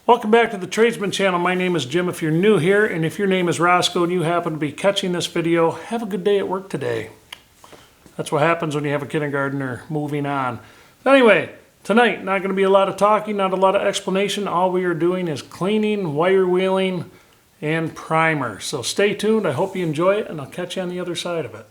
Welcome back to the Tradesman channel. My name is Jim if you're new here, and if your name is Roscoe and you happen to be catching this video, have a good day at work today. That's what happens when you have a kindergartner moving on. Anyway, tonight, not going to be a lot of talking, not a lot of explanation. All we are doing is cleaning, wire wheeling, and primer. So stay tuned. I hope you enjoy it, and I'll catch you on the other side of it.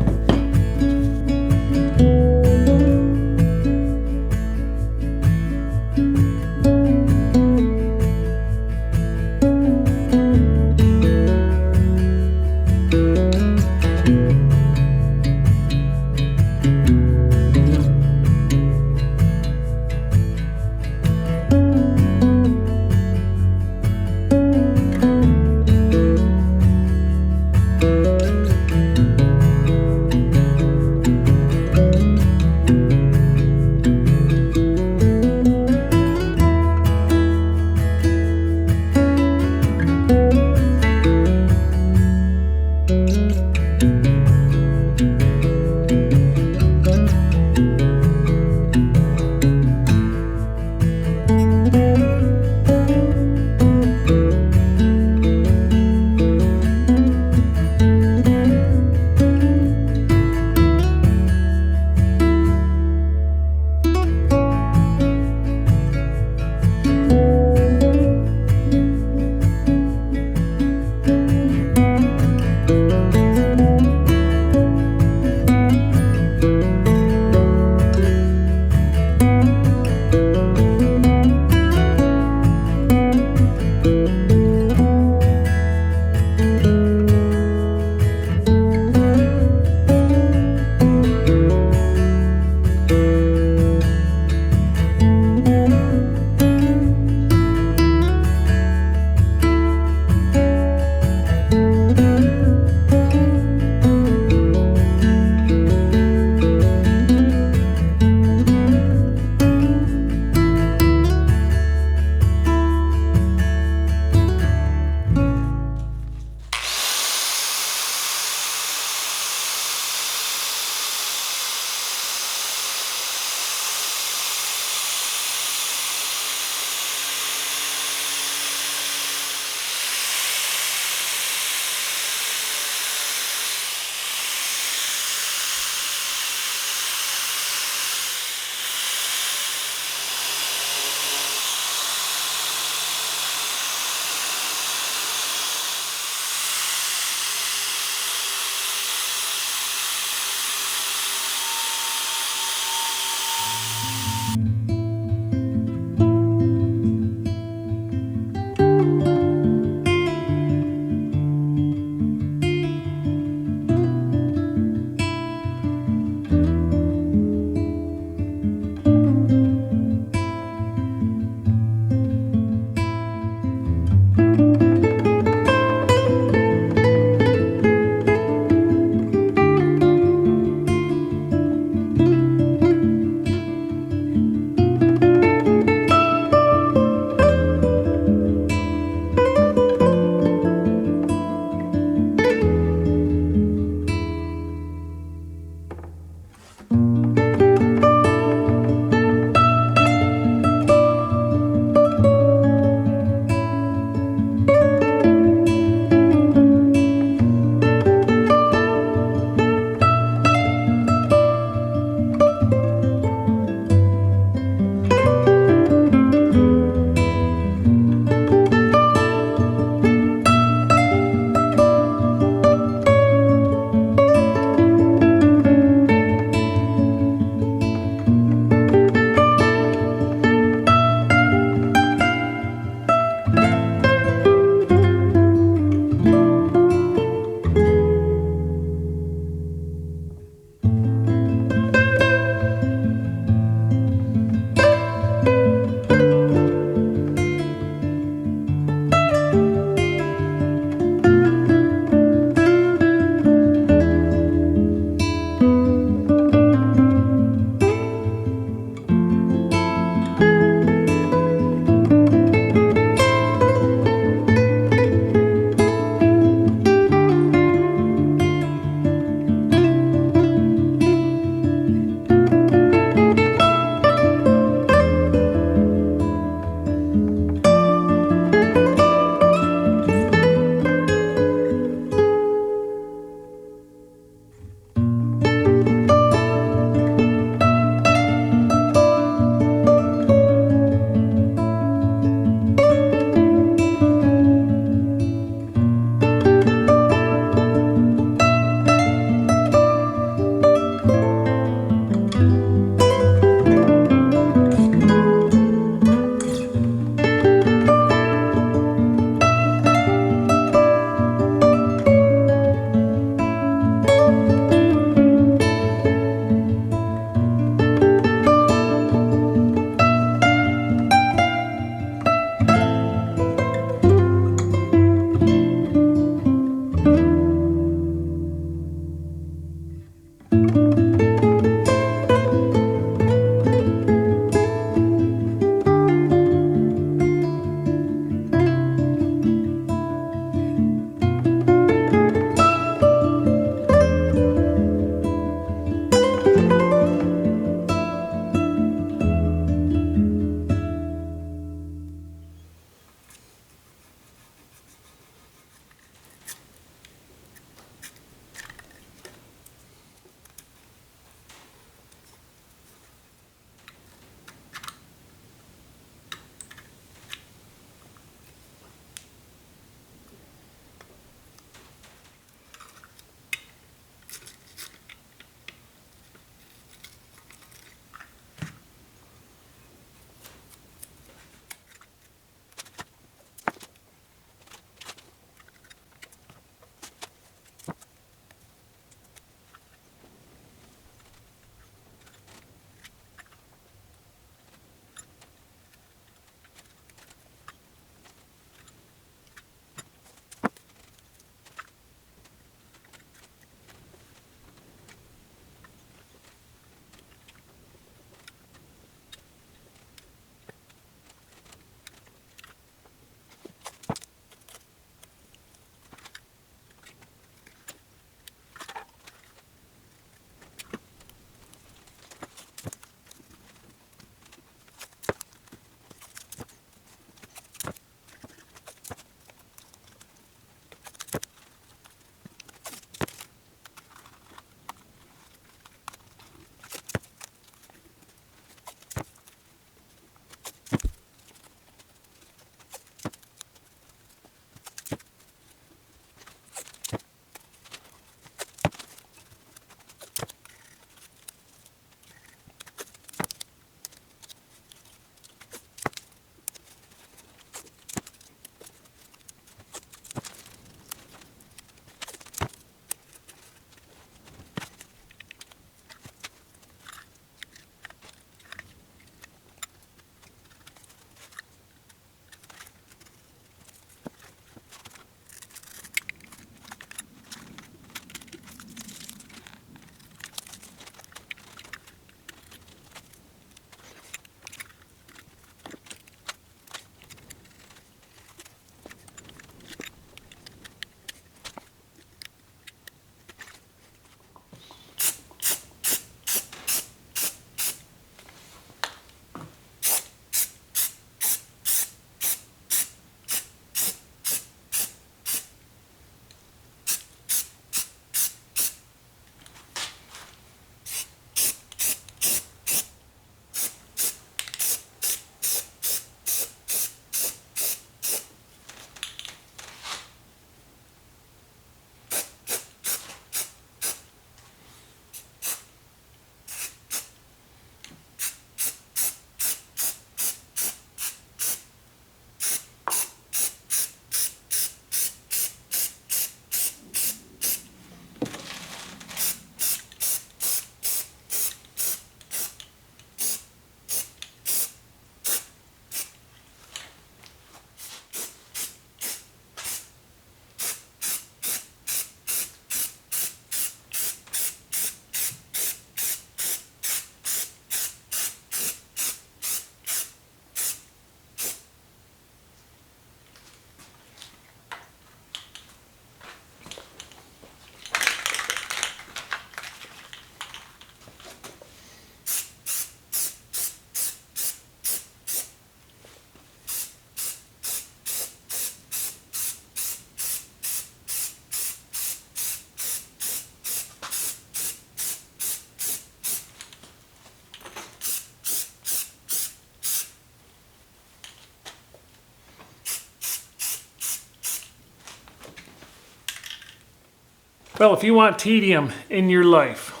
Well, if you want tedium in your life,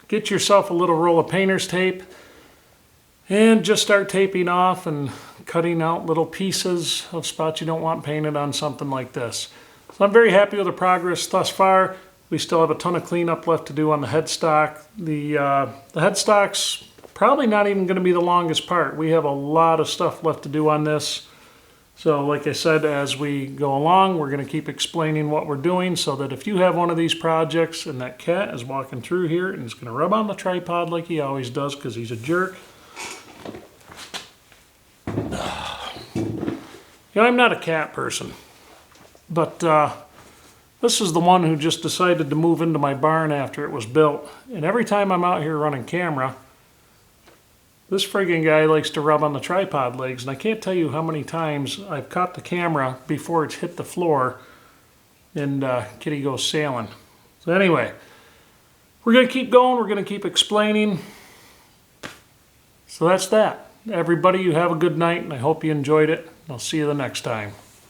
get yourself a little roll of painter's tape and just start taping off and cutting out little pieces of spots you don't want painted on something like this. So I'm very happy with the progress thus far. We still have a ton of cleanup left to do on the headstock. The headstock's probably not even going to be the longest part. We have a lot of stuff left to do on this. So like I said, as we go along, we're going to keep explaining what we're doing so that if you have one of these projects and that cat is walking through here and is going to rub on the tripod like he always does because he's a jerk. You know, I'm not a cat person, but this is the one who just decided to move into my barn after it was built. And every time I'm out here running camera, this friggin' guy likes to rub on the tripod legs, and I can't tell you how many times I've caught the camera before it's hit the floor and Kitty goes sailing. So anyway, we're going to keep going, we're going to keep explaining. So that's that. Everybody, you have a good night, and I hope you enjoyed it. I'll see you the next time.